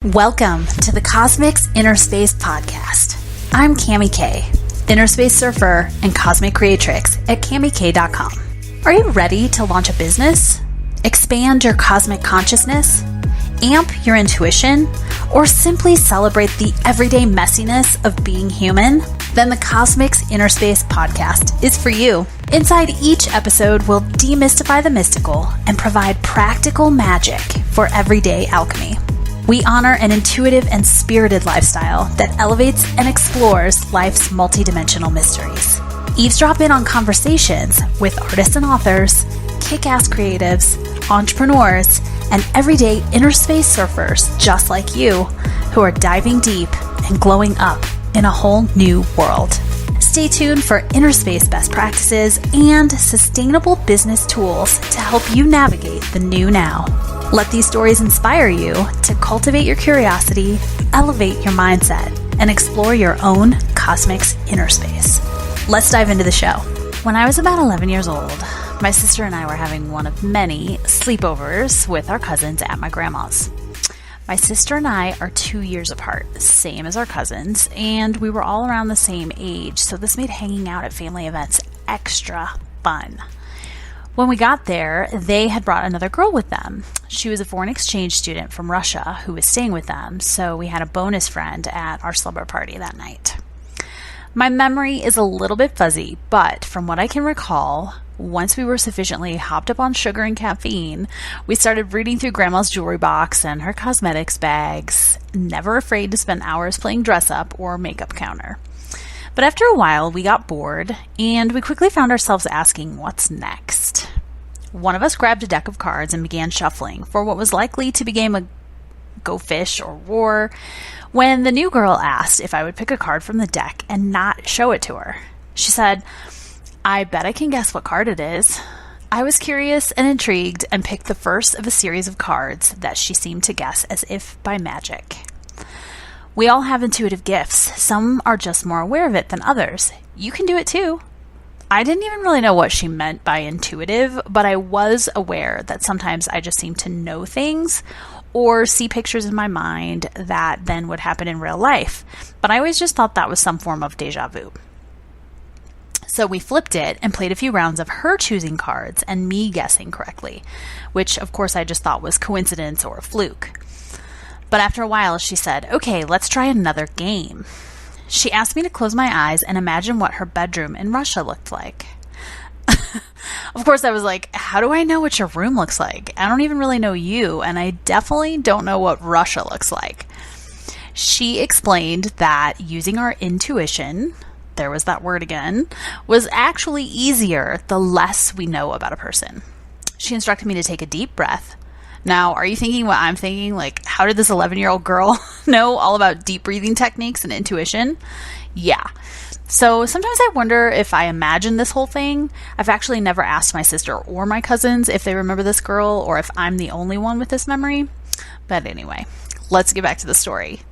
Welcome to the Cosmic's Innerspace podcast. I'm Cami K, Innerspace surfer and cosmic creatrix at CamiK.com. Are you ready to launch a business, expand your cosmic consciousness, amp your intuition, or simply celebrate the everyday messiness of being human? Then the Cosmic's Innerspace podcast is for you. Inside each episode, we'll demystify the mystical and provide practical magic for everyday alchemy. We honor an intuitive and spirited lifestyle that elevates and explores life's multidimensional mysteries. Eavesdrop in on conversations with artists and authors, kick-ass creatives, entrepreneurs, and everyday inner space surfers just like you who are diving deep and glowing up in a whole new world. Stay tuned for inner space best practices and sustainable business tools to help you navigate the new now. Let these stories inspire you to cultivate your curiosity, elevate your mindset, and explore your own cosmic's inner space. Let's dive into the show. When I was about 11 years old, my sister and I were having one of many sleepovers with our cousins at my grandma's. My sister and I are 2 years apart, same as our cousins, and we were all around the same age, so this made hanging out at family events extra fun. When we got there, they had brought another girl with them. She was a foreign exchange student from Russia who was staying with them, so we had a bonus friend at our slumber party that night. My memory is a little bit fuzzy, but from what I can recall, once we were sufficiently hopped up on sugar and caffeine, we started reading through Grandma's jewelry box and her cosmetics bags, never afraid to spend hours playing dress up or makeup counter. But after a while, we got bored, and we quickly found ourselves asking, what's next? One of us grabbed a deck of cards and began shuffling for what was likely to become a go fish or roar, when the new girl asked if I would pick a card from the deck and not show it to her. She said, "I bet I can guess what card it is." I was curious and intrigued and picked the first of a series of cards that she seemed to guess as if by magic. We all have intuitive gifts. Some are just more aware of it than others. You can do it too. I didn't even really know what she meant by intuitive, but I was aware that sometimes I just seem to know things or see pictures in my mind that then would happen in real life. But I always just thought that was some form of deja vu. So we flipped it and played a few rounds of her choosing cards and me guessing correctly, which of course I just thought was coincidence or a fluke. But after a while, she said, "Okay, let's try another game." She asked me to close my eyes and imagine what her bedroom in Russia looked like. Of course, I was like, how do I know what your room looks like? I don't even really know you, and I definitely don't know what Russia looks like. She explained that using our intuition, there was that word again, was actually easier the less we know about a person. She instructed me to take a deep breath. Now, are you thinking what I'm thinking? Like, how did this 11-year-old girl know all about deep breathing techniques and intuition? Yeah. So sometimes I wonder if I imagined this whole thing. I've actually never asked my sister or my cousins if they remember this girl or if I'm the only one with this memory. But anyway, let's get back to the story.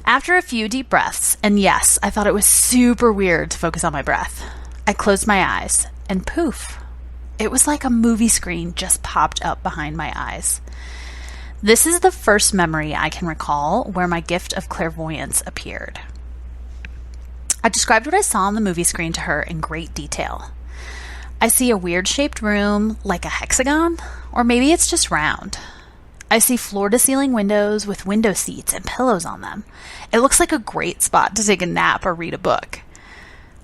After a few deep breaths, and yes, I thought it was super weird to focus on my breath, I closed my eyes and poof. It was like a movie screen just popped up behind my eyes. This is the first memory I can recall where my gift of clairvoyance appeared. I described what I saw on the movie screen to her in great detail. I see a weird-shaped room, like a hexagon, or maybe it's just round. I see floor-to-ceiling windows with window seats and pillows on them. It looks like a great spot to take a nap or read a book.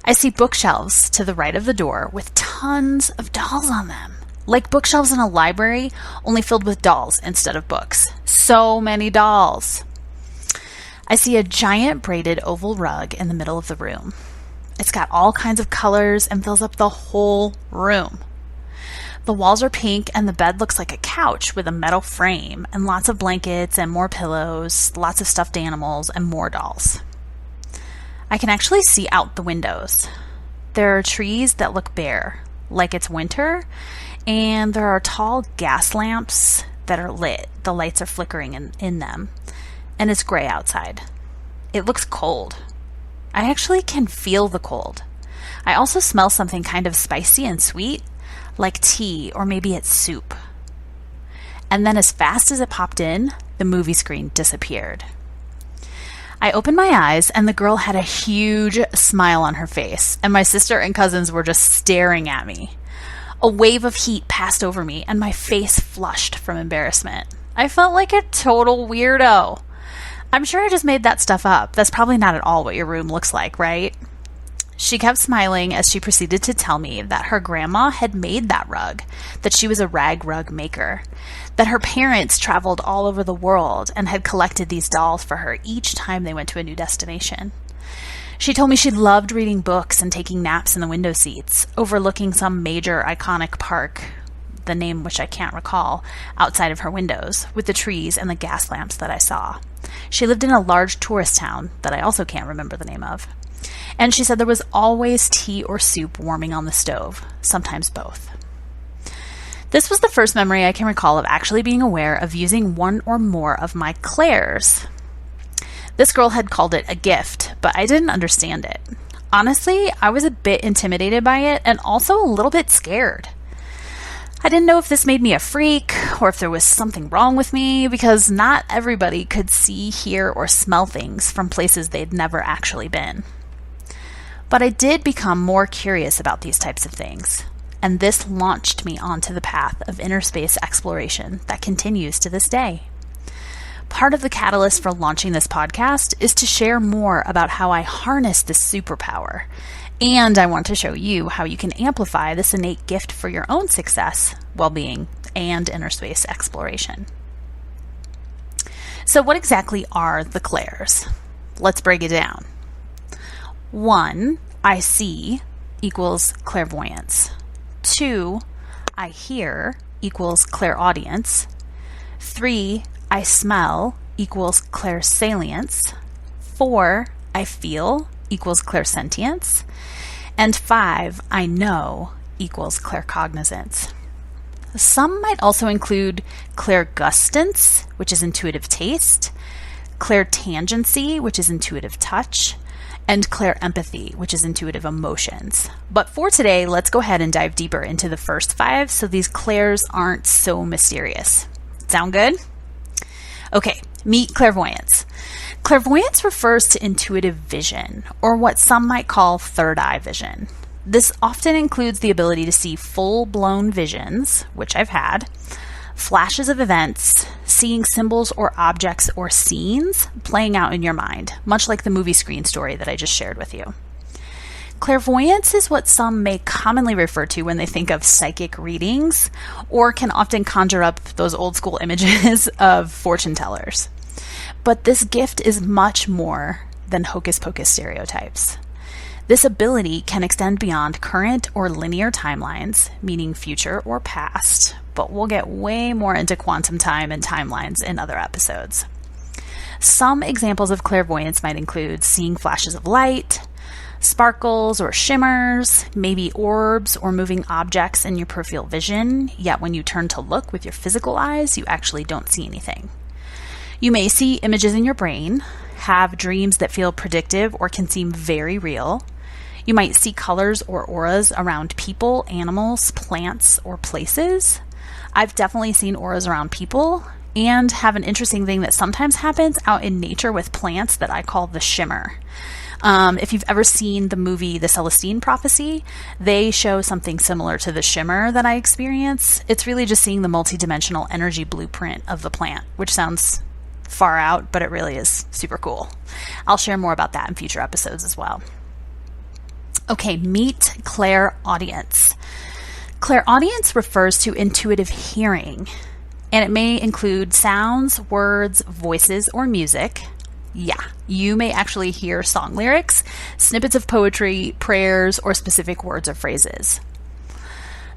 I see bookshelves to the right of the door with tons of dolls on them. Like bookshelves in a library, only filled with dolls instead of books. So many dolls. I see a giant braided oval rug in the middle of the room. It's got all kinds of colors and fills up the whole room. The walls are pink and the bed looks like a couch with a metal frame and lots of blankets and more pillows, lots of stuffed animals and more dolls. I can actually see out the windows. There are trees that look bare, like it's winter, and there are tall gas lamps that are lit. The lights are flickering in them, and it's gray outside. It looks cold. I actually can feel the cold. I also smell something kind of spicy and sweet, like tea or maybe it's soup. And then as fast as it popped in, the movie screen disappeared. I opened my eyes and the girl had a huge smile on her face, and my sister and cousins were just staring at me. A wave of heat passed over me and my face flushed from embarrassment. I felt like a total weirdo. I'm sure I just made that stuff up. That's probably not at all what your room looks like, right? She kept smiling as she proceeded to tell me that her grandma had made that rug, that she was a rag rug maker, that her parents traveled all over the world and had collected these dolls for her each time they went to a new destination. She told me she loved reading books and taking naps in the window seats, overlooking some major iconic park, the name which I can't recall, outside of her windows, with the trees and the gas lamps that I saw. She lived in a large tourist town that I also can't remember the name of. And she said there was always tea or soup warming on the stove, sometimes both. This was the first memory I can recall of actually being aware of using one or more of my clairs. This girl had called it a gift, but I didn't understand it. Honestly, I was a bit intimidated by it and also a little bit scared. I didn't know if this made me a freak or if there was something wrong with me, because not everybody could see, hear, or smell things from places they'd never actually been. But I did become more curious about these types of things, and this launched me onto the path of inner space exploration that continues to this day. Part of the catalyst for launching this podcast is to share more about how I harness this superpower, and I want to show you how you can amplify this innate gift for your own success, well-being, and inner space exploration. So what exactly are the clairs? Let's break it down. 1, I see equals clairvoyance. 2, I hear equals clairaudience. 3, I smell equals clairsalience. 4, I feel equals clairsentience. And 5, I know equals claircognizance. Some might also include clairgustance, which is intuitive taste, clairtangency, which is intuitive touch, and clairempathy, which is intuitive emotions. But for today, let's go ahead and dive deeper into the first 5 so these clairs aren't so mysterious. Sound good? Okay, meet clairvoyance. Clairvoyance refers to intuitive vision, or what some might call third eye vision. This often includes the ability to see full-blown visions, which I've had, flashes of events, seeing symbols or objects or scenes playing out in your mind, much like the movie screen story that I just shared with you. Clairvoyance is what some may commonly refer to when they think of psychic readings, or can often conjure up those old school images of fortune tellers. But this gift is much more than hocus pocus stereotypes. This ability can extend beyond current or linear timelines, meaning future or past, but we'll get way more into quantum time and timelines in other episodes. Some examples of clairvoyance might include seeing flashes of light, sparkles or shimmers, maybe orbs or moving objects in your peripheral vision, yet when you turn to look with your physical eyes, you actually don't see anything. You may see images in your brain, have dreams that feel predictive or can seem very real. You might see colors or auras around people, animals, plants, or places. I've definitely seen auras around people and have an interesting thing that sometimes happens out in nature with plants that I call the shimmer. If you've ever seen the movie The Celestine Prophecy, they show something similar to the shimmer that I experience. It's really just seeing the multidimensional energy blueprint of the plant, which sounds far out, but it really is super cool. I'll share more about that in future episodes as well. Okay, meet Clairaudience. Clairaudience refers to intuitive hearing, and it may include sounds, words, voices, or music. Yeah, you may actually hear song lyrics, snippets of poetry, prayers, or specific words or phrases.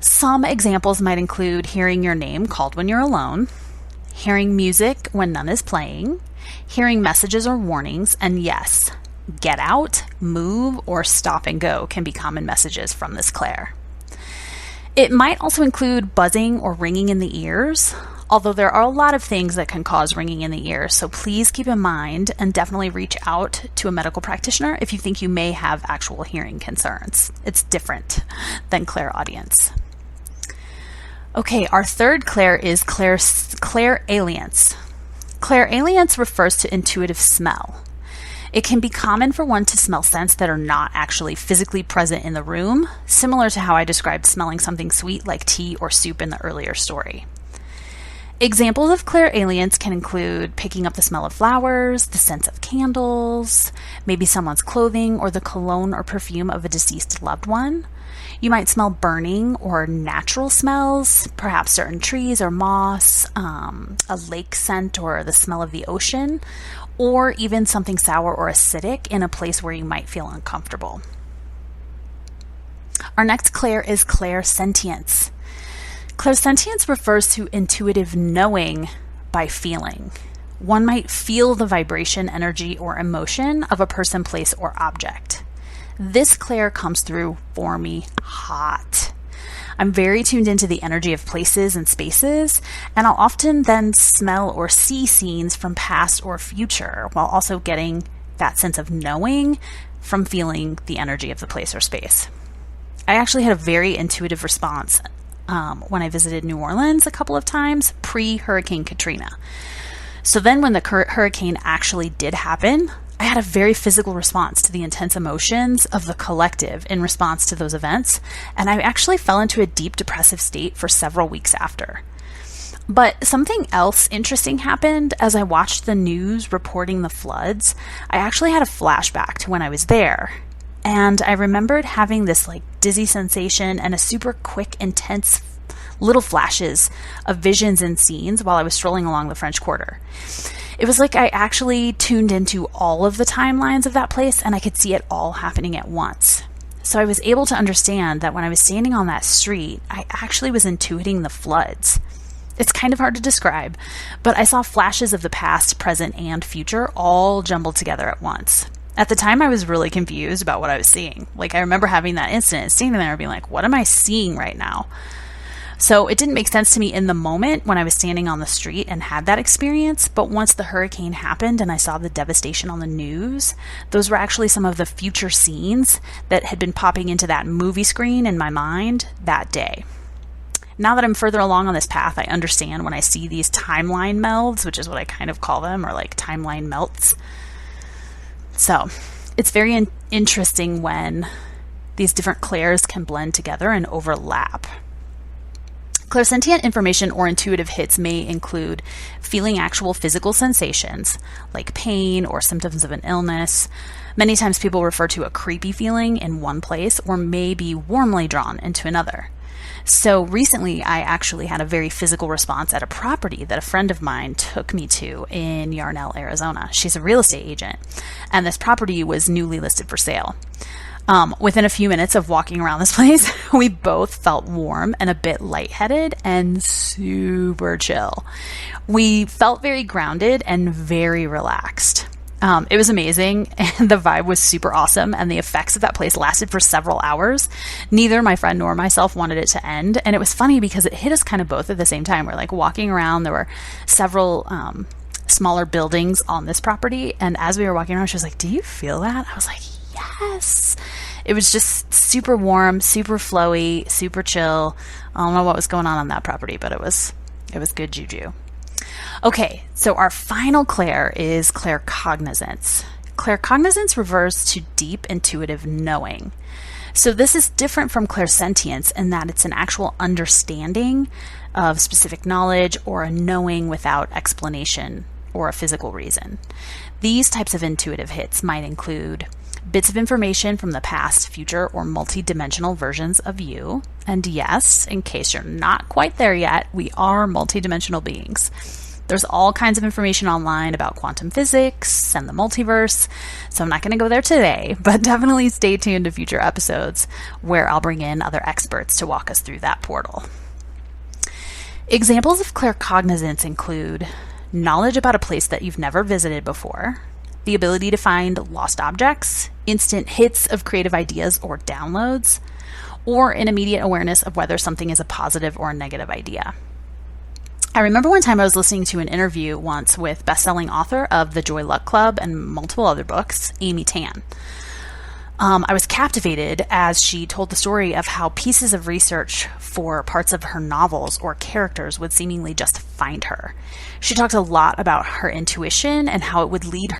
Some examples might include hearing your name called when you're alone, hearing music when none is playing, hearing messages or warnings, and yes, get out, move, or stop and go can be common messages from this clair. It might also include buzzing or ringing in the ears, although there are a lot of things that can cause ringing in the ears, so please keep in mind and definitely reach out to a medical practitioner if you think you may have actual hearing concerns. It's different than clairaudience. Okay, our third Clair is Clairalience. Clairalience refers to intuitive smell. It can be common for one to smell scents that are not actually physically present in the room, similar to how I described smelling something sweet like tea or soup in the earlier story. Examples of clairalience can include picking up the smell of flowers, the scent of candles, maybe someone's clothing, or the cologne or perfume of a deceased loved one. You might smell burning or natural smells, perhaps certain trees or moss, a lake scent or the smell of the ocean, or even something sour or acidic in a place where you might feel uncomfortable. Our next Clair is Clairsentience. Clairsentience refers to intuitive knowing by feeling. One might feel the vibration, energy, or emotion of a person, place, or object. This Clair comes through for me hot. I'm very tuned into the energy of places and spaces, and I'll often then smell or see scenes from past or future, while also getting that sense of knowing from feeling the energy of the place or space. I actually had a very intuitive response when I visited New Orleans a couple of times pre-Hurricane Katrina. So then when the hurricane actually did happen, I had a very physical response to the intense emotions of the collective in response to those events, and I actually fell into a deep depressive state for several weeks after. But something else interesting happened as I watched the news reporting the floods. I actually had a flashback to when I was there. And I remembered having this dizzy sensation and a super quick, intense little flashes of visions and scenes while I was strolling along the French Quarter. It was like I actually tuned into all of the timelines of that place and I could see it all happening at once. So I was able to understand that when I was standing on that street, I actually was intuiting the floods. It's kind of hard to describe, but I saw flashes of the past, present, and future all jumbled together at once. At the time, I was really confused about what I was seeing. I remember having that instant and standing there and being like, what am I seeing right now? So it didn't make sense to me in the moment when I was standing on the street and had that experience, but once the hurricane happened and I saw the devastation on the news, those were actually some of the future scenes that had been popping into that movie screen in my mind that day. Now that I'm further along on this path, I understand when I see these timeline melds, which is what I kind of call them, or timeline melts. So it's very interesting when these different clairs can blend together and overlap. Clairsentient information or intuitive hits may include feeling actual physical sensations like pain or symptoms of an illness. Many times people refer to a creepy feeling in one place or may be warmly drawn into another. So recently, I actually had a very physical response at a property that a friend of mine took me to in Yarnell, Arizona. She's a real estate agent, and this property was newly listed for sale. Within a few minutes of walking around this place, we both felt warm and a bit lightheaded and super chill. We felt very grounded and very relaxed. It was amazing, and the vibe was super awesome, and the effects of that place lasted for several hours. Neither my friend nor myself wanted it to end, and it was funny because it hit us kind of both at the same time. We're walking around, there were several smaller buildings on this property, and as we were walking around, she was like, "Do you feel that?" I was like, "Yes." It was just super warm, super flowy, super chill. I don't know what was going on that property, but it was good juju. Okay, so our final Clair is Claircognizance. Claircognizance refers to deep intuitive knowing. So this is different from Clairsentience in that it's an actual understanding of specific knowledge or a knowing without explanation or a physical reason. These types of intuitive hits might include bits of information from the past, future, or multi-dimensional versions of you. And yes, in case you're not quite there yet, we are multi-dimensional beings. There's all kinds of information online about quantum physics and the multiverse, so I'm not going to go there today, but definitely stay tuned to future episodes where I'll bring in other experts to walk us through that portal. Examples of claircognizance include knowledge about a place that you've never visited before, the ability to find lost objects, instant hits of creative ideas or downloads, or an immediate awareness of whether something is a positive or a negative idea. I remember one time I was listening to an interview once with best-selling author of The Joy Luck Club and multiple other books, Amy Tan. I was captivated as she told the story of how pieces of research for parts of her novels or characters would seemingly just find her. She talked a lot about her intuition and how it would lead